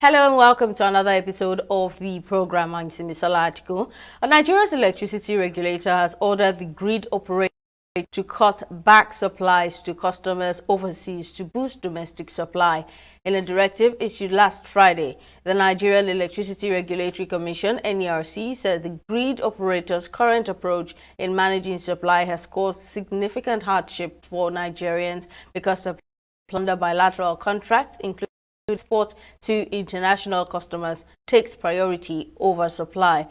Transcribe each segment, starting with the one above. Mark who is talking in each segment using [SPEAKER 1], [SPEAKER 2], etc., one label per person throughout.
[SPEAKER 1] Hello and welcome to another episode of the program. I'm Simisola Atiku. Nigeria's electricity regulator has ordered the grid operator to cut back supplies to customers overseas to boost domestic supply. In a directive issued last Friday, the Nigerian Electricity Regulatory Commission (NERC) said the grid operator's current approach in managing supply has caused significant hardship for Nigerians because of under bilateral contracts, including export to international customers, takes priority over supply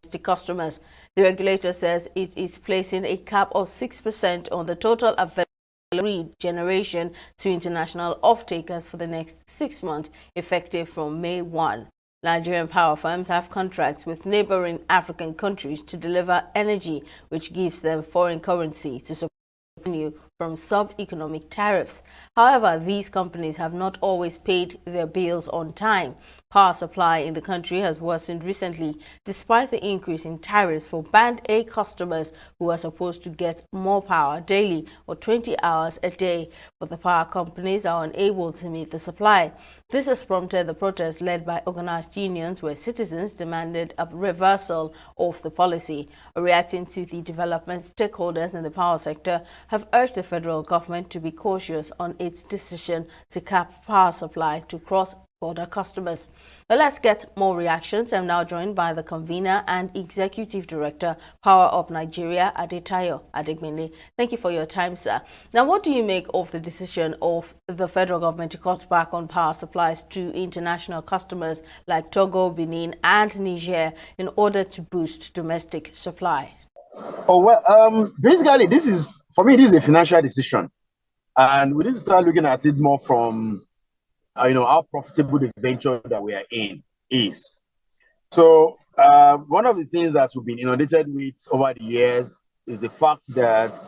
[SPEAKER 1] to customers. The regulator says it is placing a cap of 6% on the total available generation to international off-takers for the next 6 months, effective from May 1. Nigerian power firms have contracts with neighboring African countries to deliver energy, which gives them foreign currency to support revenue from sub-economic tariffs. However, these companies have not always paid their bills on time. Power supply in the country has worsened recently, despite the increase in tariffs for Band A customers who are supposed to get more power daily or 20 hours a day, but the power companies are unable to meet the supply. This has prompted the protest led by organized unions where citizens demanded a reversal of the policy. Reacting to the development, stakeholders in the power sector have urged the federal government to be cautious on its decision to cap power supply to cross-border customers. But let's get more reactions. I'm now joined by the convener and executive director, Power Up Nigeria, Adetayo Adegbile. Thank you for your time, sir. Now, what do you make of the decision of the federal government to cut back on power supplies to international customers like Togo, Benin, and Niger in order to boost domestic supply?
[SPEAKER 2] Oh, well, basically, for me, this is a financial decision. And we need to start looking at it more from, how profitable the venture that we are in is. So one of the things that we've been inundated with over the years is the fact that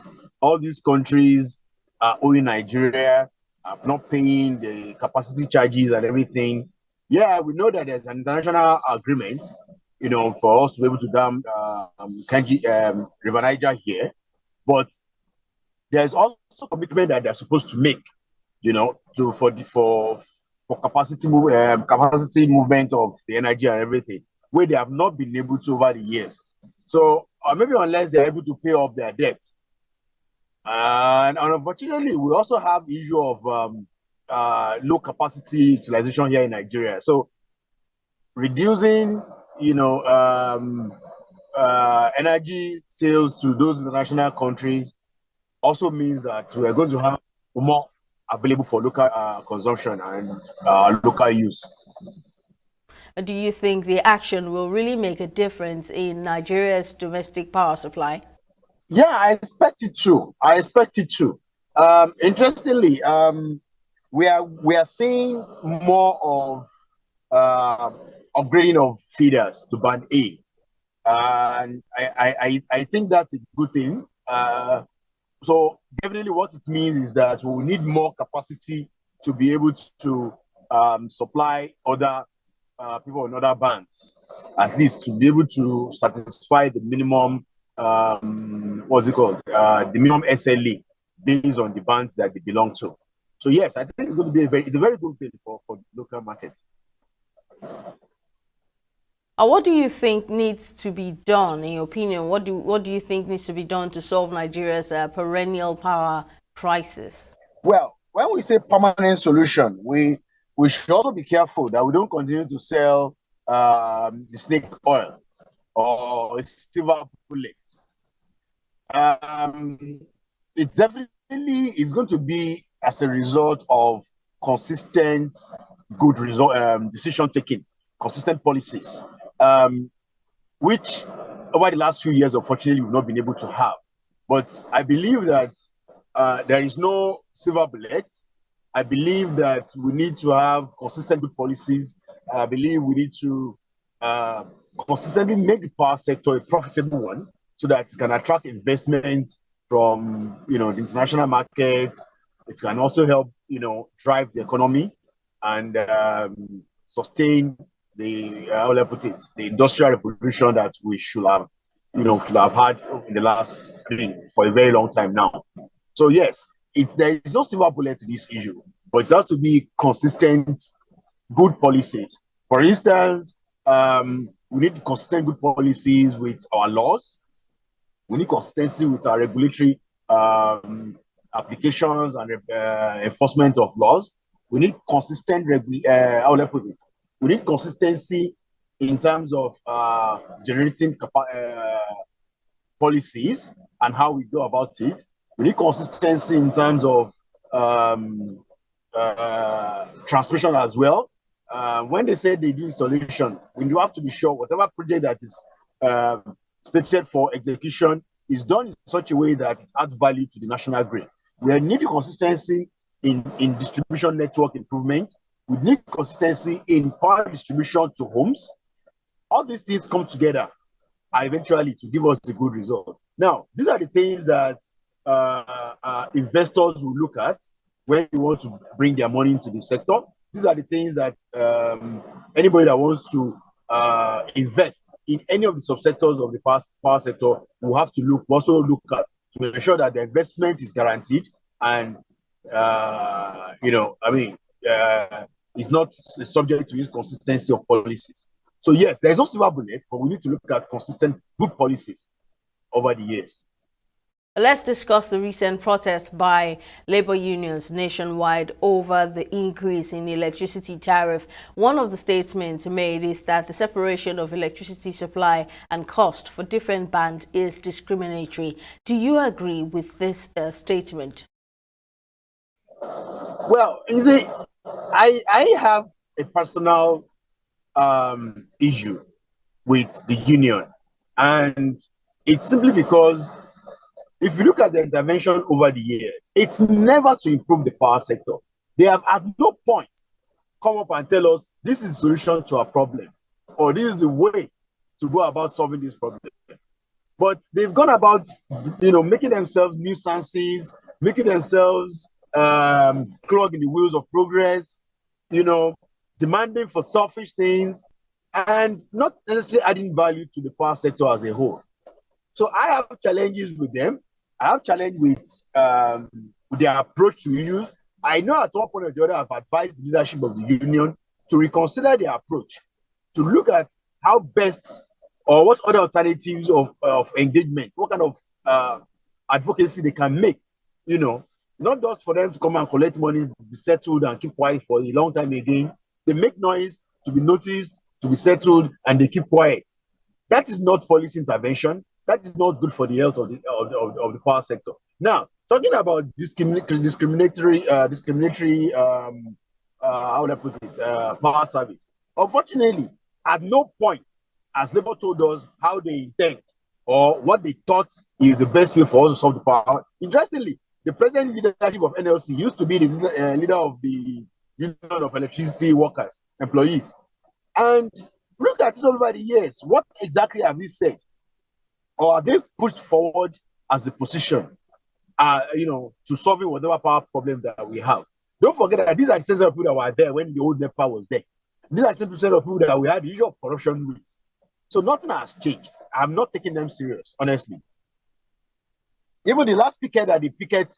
[SPEAKER 2] all these countries are owing Nigeria, are not paying the capacity charges and everything. Yeah, we know that there's an international agreement, for us to be able to dam River Niger here, but there's also commitment that they're supposed to make, for capacity movement of the energy and everything, where they have not been able to over the years. So maybe unless they're able to pay off their debt. And unfortunately, we also have the issue of low capacity utilization here in Nigeria. So reducing, energy sales to those international countries also means that we are going to have more available for local consumption and local use.
[SPEAKER 1] Do you think the action will really make a difference in Nigeria's domestic power supply?
[SPEAKER 2] Yeah, I expect it to. Interestingly, we are seeing more of upgrading of feeders to Band A, and I think that's a good thing. So definitely what it means is that we will need more capacity to be able to supply other people on other bands, at least to be able to satisfy the minimum, the minimum SLA based on the bands that they belong to. So yes, I think it's going to be it's a very good thing for the local market.
[SPEAKER 1] What do you think needs to be done, in your opinion? What do you think needs to be done to solve Nigeria's perennial power crisis?
[SPEAKER 2] Well, when we say permanent solution, we should also be careful that we don't continue to sell the snake oil or a silver bullet. It definitely is going to be as a result of consistent, good decision taking, consistent policies, which over the last few years, unfortunately, we've not been able to have. But I believe that there is no silver bullet. I believe that we need to have consistent good policies. I believe we need to consistently make the power sector a profitable one so that it can attract investments from the international market. It can also help drive the economy and sustain the the industrial revolution that we should have had in the last for a very long time now. So yes, there is no silver bullet to this issue, but it has to be consistent good policies. For instance, we need consistent good policies with our laws. We need consistency with our regulatory applications and enforcement of laws. We need consistent, how will I put it? We need consistency in terms of generating policies and how we go about it. We need consistency in terms of transmission as well. When they say they do installation, we do have to be sure whatever project that is stated for execution is done in such a way that it adds value to the national grid. We need consistency in distribution network improvement. We need consistency in power distribution to homes. All these things come together eventually to give us a good result. Now, these are the things that investors will look at when they want to bring their money into the sector. These are the things that anybody that wants to invest in any of the subsectors of the power sector will have to also look at to ensure that the investment is guaranteed and it's not subject to inconsistency of policies. So yes, there's no silver bullet, but we need to look at consistent good policies over the years.
[SPEAKER 1] Let's discuss the recent protest by labor unions nationwide over the increase in electricity tariff. One of the statements made is that the separation of electricity supply and cost for different bands is discriminatory. Do you agree with this statement?
[SPEAKER 2] Well, you see, I have a personal issue with the union, and it's simply because if you look at the intervention over the years, it's never to improve the power sector. They have at no point come up and tell us this is the solution to our problem, or this is the way to go about solving this problem. But they've gone about, making themselves nuisances, making themselves clogging the wheels of progress, demanding for selfish things, and not necessarily adding value to the power sector as a whole. So I have challenges with them. I have challenge with their approach to issues. I know at one point or the other I've advised the leadership of the union to reconsider their approach, to look at how best or what other alternatives of engagement, what kind of advocacy they can make, not just for them to come and collect money, be settled and keep quiet for a long time again. They make noise to be noticed, to be settled, and they keep quiet. That is not policy intervention. That is not good for the health of the power sector. Now, talking about discriminatory, how would I put it, power service. Unfortunately, at no point has Labour told us how they intend or what they thought is the best way for us to solve the power. Interestingly, the present leadership of NLC used to be the leader of the Union of Electricity Workers, employees. And look at it over the years. What exactly have they said? Or are they pushed forward as a position, to solving whatever power problem that we have? Don't forget that these are the same set of people that were there when the old NEPA was there. These are the same set of people that we had the issue of corruption with. So nothing has changed. I'm not taking them serious, honestly. Even the last picket that they picket,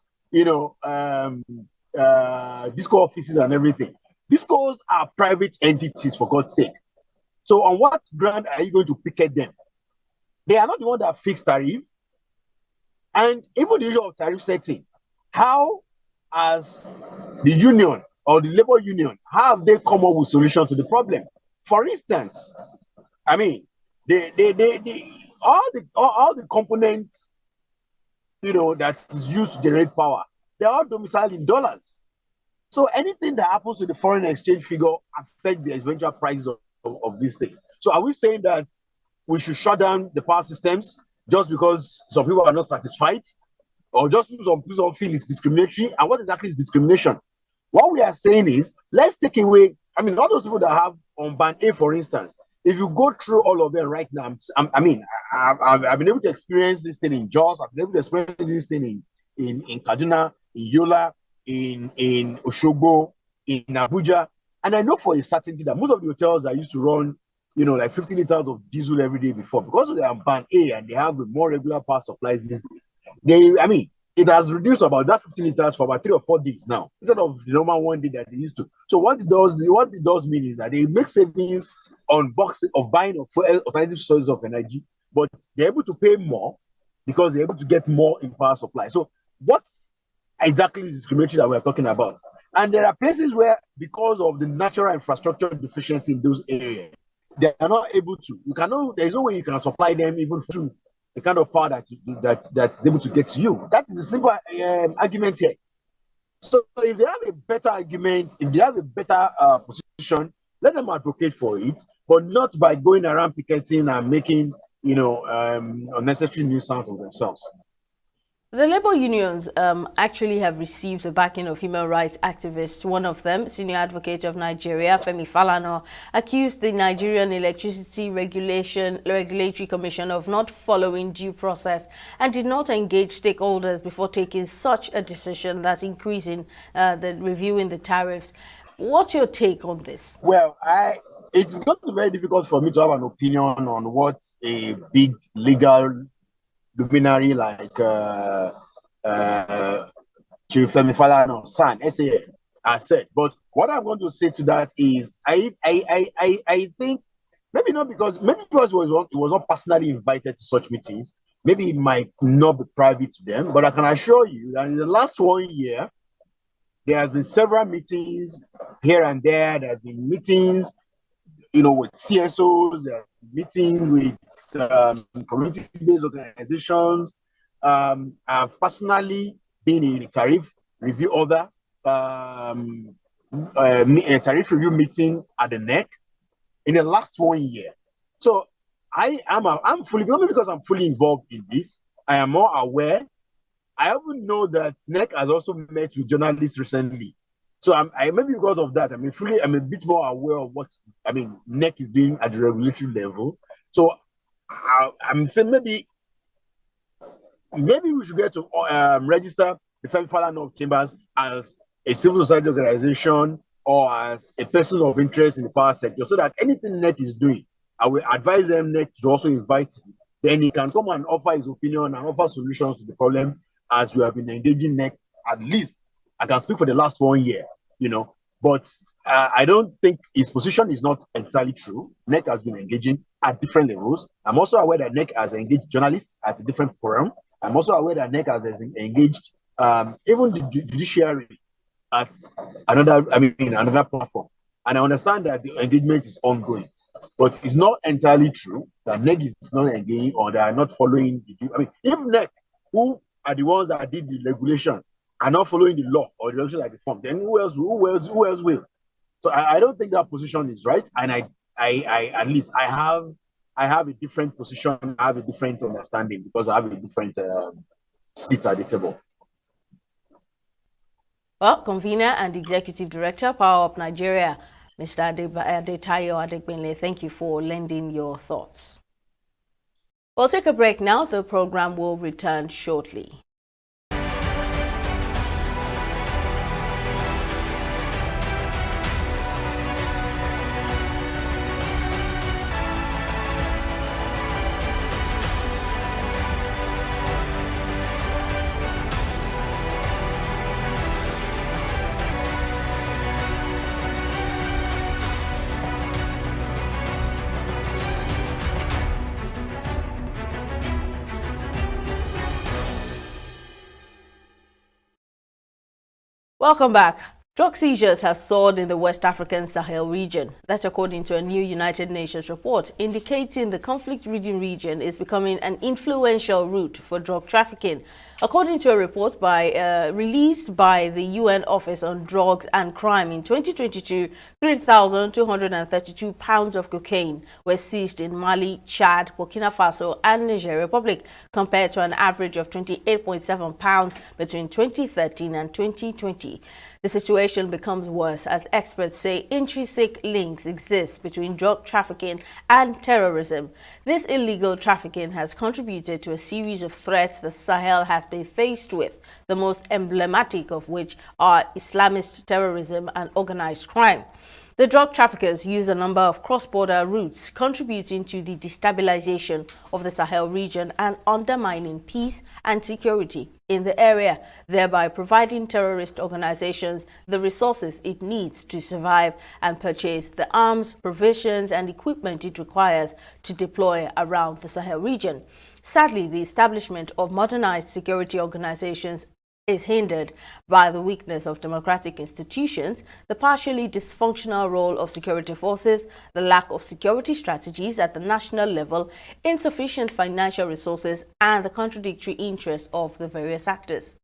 [SPEAKER 2] disco offices and everything. Discos are private entities, for God's sake. So on what ground are you going to picket them? They are not the one that fixed tariff. And even the issue of tariff setting, how has the union or the labor union, how have they come up with solution to the problem? For instance, I mean, all the components, that is used to generate power, they're all domiciled in dollars. So anything that happens to the foreign exchange figure affects the eventual prices of these things. So are we saying that we should shut down the power systems just because some people are not satisfied, or just because some people feel it's discriminatory? And what exactly is discrimination? What we are saying is, let's take away, all those people that have on band A, for instance, if you go through all of them right now, I've been able to experience this thing in Jos, I've been able to experience this thing in Kaduna, in Yola, in Oshogbo, in Abuja, and I know for a certainty that most of the hotels that used to run, like 50 liters of diesel every day before, because they are band A and they have more regular power supplies these days, it has reduced about that 50 liters for about 3 or 4 days now, instead of the normal 1 day that they used to. So what it does mean is that they make savings on boxing of buying of alternative sources of energy, but they're able to pay more because they're able to get more in power supply. So what exactly is discriminatory that we're talking about? And there are places where, because of the natural infrastructure deficiency in those areas, they are not able to. There's no way you can supply them even to the kind of power that's able to get to you. That is a simple argument here. So if they have a better argument, if they have a better position, let them advocate for it, but not by going around picketing and making unnecessary nuisance of themselves.
[SPEAKER 1] The labor unions actually have received the backing of human rights activists. One of them, Senior Advocate of Nigeria, Femi Falana, accused the Nigerian Electricity Regulatory Commission of not following due process and did not engage stakeholders before taking such a decision that's increasing reviewing the tariffs. What's your take on this?
[SPEAKER 2] Well, it's going to be very difficult for me to have an opinion on what a big legal luminary like Chief Femi Falana, SAN, SAN, has said. But what I'm going to say to that is, I think maybe because he was not personally invited to such meetings. Maybe it might not be private to them. But I can assure you that in the last 1 year, there has been several meetings here and there. There's been meetings, with CSOs, meeting with community-based organizations. I've personally been in a tariff review a tariff review meeting at the NEC in the last 1 year. So I'm fully, not because I'm fully involved in this, I am more aware. I even know that NEC has also met with journalists recently. So maybe because of that, I'm a bit more aware of what NEC is doing at the regulatory level. So I'm saying maybe we should get to register the Femi Falana Chambers as a civil society organization or as a person of interest in the power sector, so that anything NEC is doing, I will advise them NEC to also invite him. Then he can come and offer his opinion and offer solutions to the problem, as we have been engaging NEC. At least I can speak for the last 1 year. But I don't think his position is not entirely true. NEC has been engaging at different levels. I'm also aware that NEC has engaged journalists at a different forum. I'm also aware that NEC has engaged even the judiciary at another platform. And I understand that the engagement is ongoing. But it's not entirely true that NEC is not engaging or they are not following if NEC, who are the ones that did the regulation, are not following the law or the regulation like the form, then who else will? So I don't think that position is right. And I at least I have a different position, I have a different understanding, because I have a different seat at the table.
[SPEAKER 1] Well, convener and executive director, Power Up Nigeria, Mr. Adetayo Adegbenle, thank you for lending your thoughts. We'll take a break now. The program will return shortly. Welcome back. Drug seizures have soared in the West African Sahel region. That's according to a new United Nations report indicating the conflict-ridden region is becoming an influential route for drug trafficking. According to a report released by the UN Office on Drugs and Crime in 2022, 3,232 pounds of cocaine were seized in Mali, Chad, Burkina Faso and Niger Republic, compared to an average of 28.7 pounds between 2013 and 2020. The situation becomes worse as experts say intrinsic links exist between drug trafficking and terrorism. This illegal trafficking has contributed to a series of threats the Sahel has been faced with, the most emblematic of which are Islamist terrorism and organized crime. The drug traffickers use a number of cross-border routes, contributing to the destabilization of the Sahel region and undermining peace and security in the area, thereby providing terrorist organizations the resources it needs to survive and purchase the arms, provisions, and equipment it requires to deploy around the Sahel region. Sadly, the establishment of modernized security organizations is hindered by the weakness of democratic institutions, the partially dysfunctional role of security forces, the lack of security strategies at the national level, insufficient financial resources, and the contradictory interests of the various actors.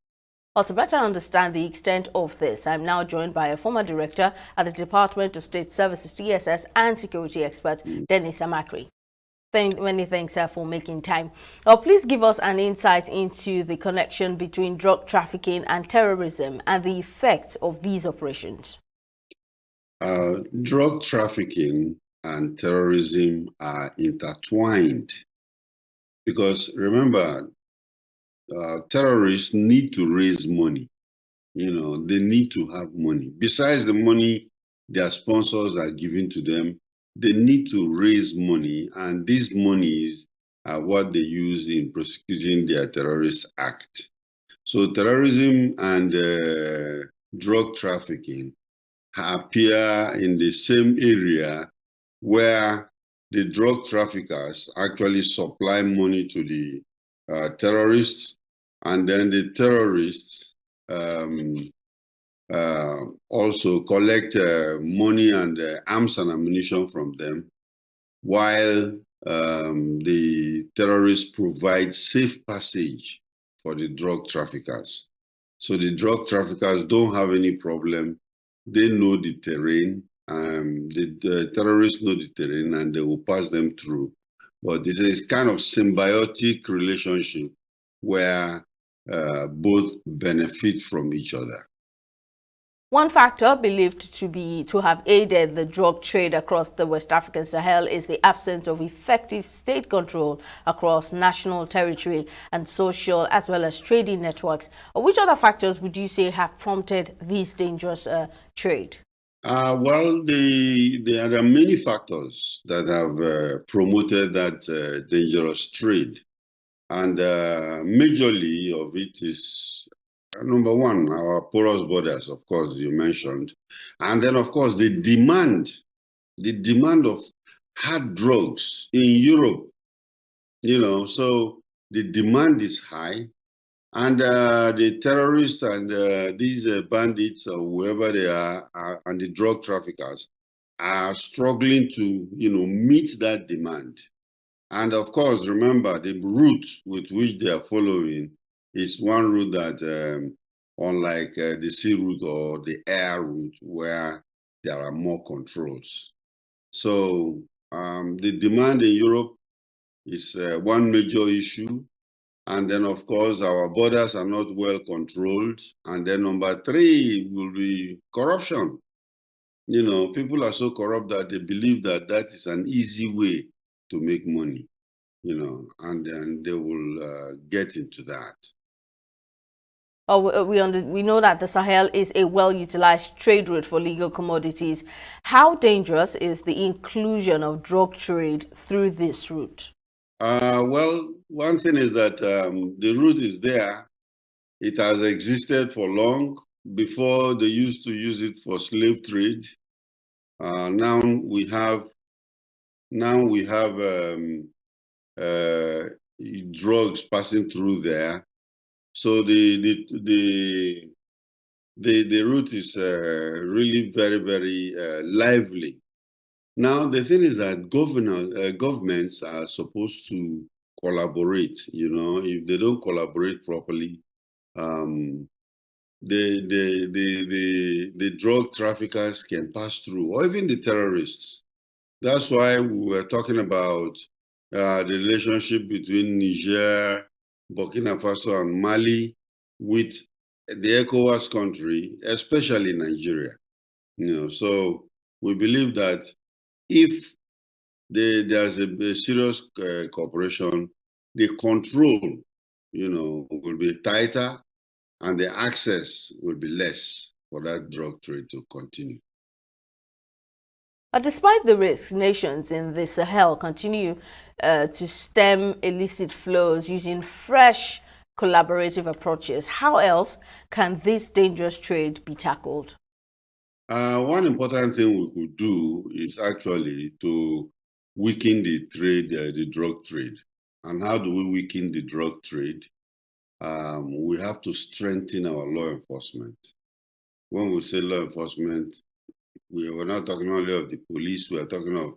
[SPEAKER 1] Well, to better understand the extent of this, I'm now joined by a former director at the Department of State Services, DSS, and security expert, Dennis Amakri. Many thanks, sir, for making time. Please give us an insight into the connection between drug trafficking and terrorism and the effects of these operations.
[SPEAKER 3] Drug trafficking and terrorism are intertwined because remember, terrorists need to raise money. They need to have money. Besides the money their sponsors are giving to them, they need to raise money, and these monies are what they use in prosecuting their terrorist act. So terrorism and drug trafficking appear in the same area where the drug traffickers actually supply money to the terrorists, and then the terrorists also collect money and arms and ammunition from them, while the terrorists provide safe passage for the drug traffickers. So the drug traffickers don't have any problem. They know the terrain, the terrorists know the terrain, and they will pass them through. But this is kind of symbiotic relationship where both benefit from each other.
[SPEAKER 1] One factor believed to have aided the drug trade across the West African Sahel is the absence of effective state control across national territory and social as well as trading networks. Which other factors would you say have prompted this dangerous trade?
[SPEAKER 3] Well, there are many factors that have promoted that dangerous trade. And majorly of it is, number one, our porous borders, of course, you mentioned. And then, of course, the demand of hard drugs in Europe, so the demand is high. And the terrorists and these bandits or whoever they are, and the drug traffickers are struggling to, meet that demand. And of course, remember, the route with which they are following is one route that, unlike the sea route or the air route, where there are more controls. So the demand in Europe is one major issue. And then, of course, our borders are not well controlled. And then number three will be corruption. People are so corrupt that they believe that that is an easy way to make money, and then they will get into that.
[SPEAKER 1] We know that the Sahel is a well-utilized trade route for legal commodities. How dangerous is the inclusion of drug trade through this route?
[SPEAKER 3] Well, one thing is that the route is there. It has existed for long. Before, they used to use it for slave trade. Now we have drugs passing through there. So the route is really very, very lively. Now the thing is that governments are supposed to collaborate. If they don't collaborate properly, the drug traffickers can pass through, or even the terrorists. That's why we were talking about the relationship between Niger, Burkina Faso, and Mali with the ECOWAS country, especially Nigeria. So we believe that if there's a serious cooperation, the control, will be tighter, and the access will be less for that drug trade to continue.
[SPEAKER 1] Despite the risks, nations in the Sahel continue to stem illicit flows using fresh collaborative approaches. How else can this dangerous trade be tackled?
[SPEAKER 3] One important thing we could do is actually to weaken the trade, the drug trade. And how do we weaken the drug trade? We have to strengthen our law enforcement. When we say law enforcement, we're not talking only of the police, we are talking of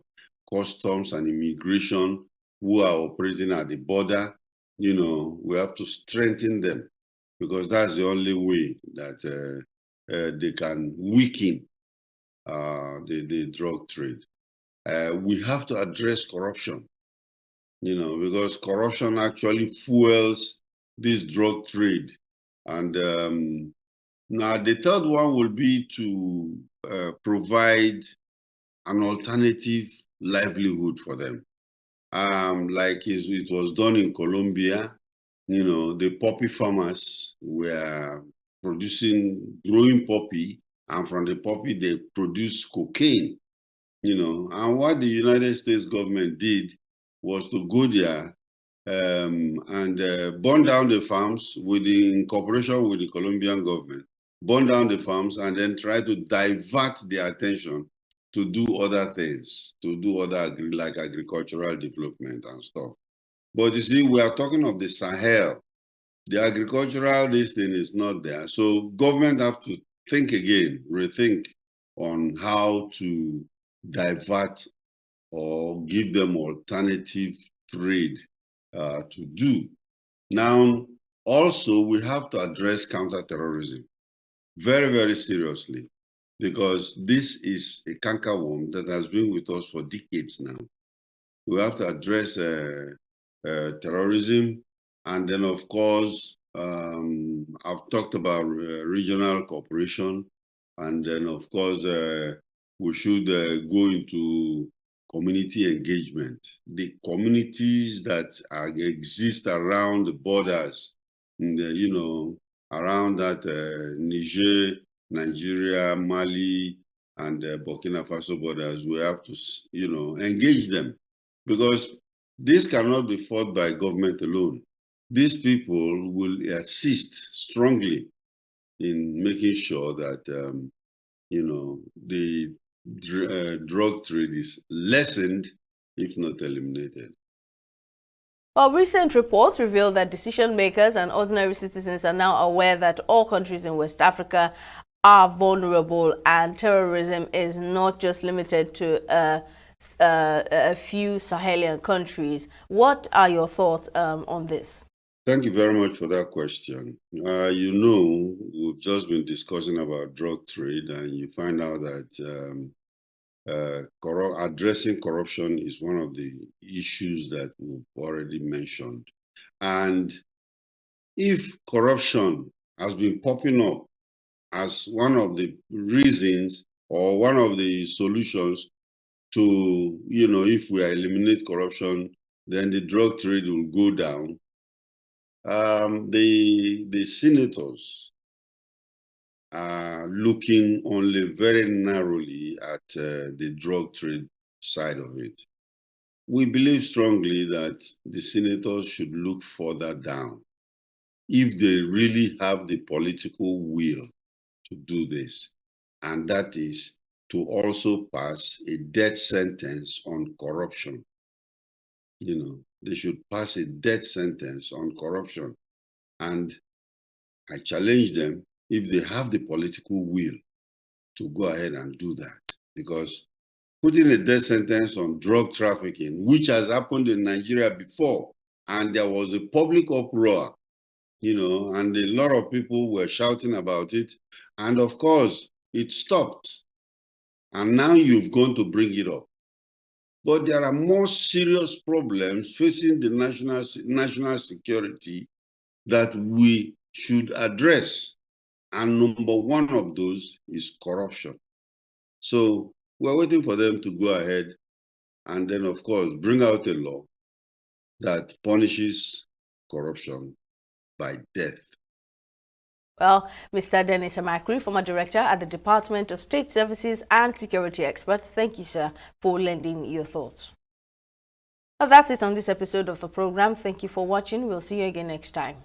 [SPEAKER 3] customs and immigration who are operating at the border. We have to strengthen them because that's the only way that they can weaken the drug trade. We have to address corruption, because corruption actually fuels this drug trade. And now the third one will be to provide an alternative livelihood for them. Like it was done in Colombia, the poppy farmers were growing poppy, and from the poppy they produce cocaine, and what the United States government did was to go there and burn down the farms in cooperation with the Colombian government, burn down the farms and then try to divert their attention to do other things, to do other like agricultural development and stuff. But you see, we are talking of the Sahel. The agricultural this thing is not there. So government have to think again, rethink on how to divert or give them alternative trade to do. Now, also, we have to address counterterrorism very, very seriously, because this is a cankerworm that has been with us for decades now. We have to address terrorism, and then, of course, I've talked about regional cooperation, and then, of course, we should go into community engagement. The communities that exist around the borders, around that Niger, Nigeria, Mali, and Burkina Faso borders, we have to, engage them, because this cannot be fought by government alone. These people will assist strongly in making sure that, the drug trade is lessened, if not eliminated.
[SPEAKER 1] Well, recent reports reveal that decision makers and ordinary citizens are now aware that all countries in West Africa are vulnerable, and terrorism is not just limited to a few Sahelian countries. What are your thoughts on this?
[SPEAKER 3] Thank you very much for that question. We've just been discussing about drug trade, and you find out that addressing corruption is one of the issues that we've already mentioned. And if corruption has been popping up as one of the reasons or one of the solutions to, if we eliminate corruption, then the drug trade will go down. The senators are looking only very narrowly at the drug trade side of it. We believe strongly that the senators should look further down if they really have the political will to do this, and that is to also pass a death sentence on corruption. They should pass a death sentence on corruption. And I challenge them, if they have the political will, to go ahead and do that. Because putting a death sentence on drug trafficking, which has happened in Nigeria before, and there was a public uproar, and a lot of people were shouting about it. And of course, it stopped. And now you've gone to bring it up. But there are more serious problems facing the national security that we should address. And number one of those is corruption. So we're waiting for them to go ahead and then, of course, bring out a law that punishes corruption by death.
[SPEAKER 1] Well, Mr. Dennis Amakri, former director at the Department of State Services and Security Expert, thank you, sir, for lending your thoughts. Well, that's it on this episode of the program. Thank you for watching. We'll see you again next time.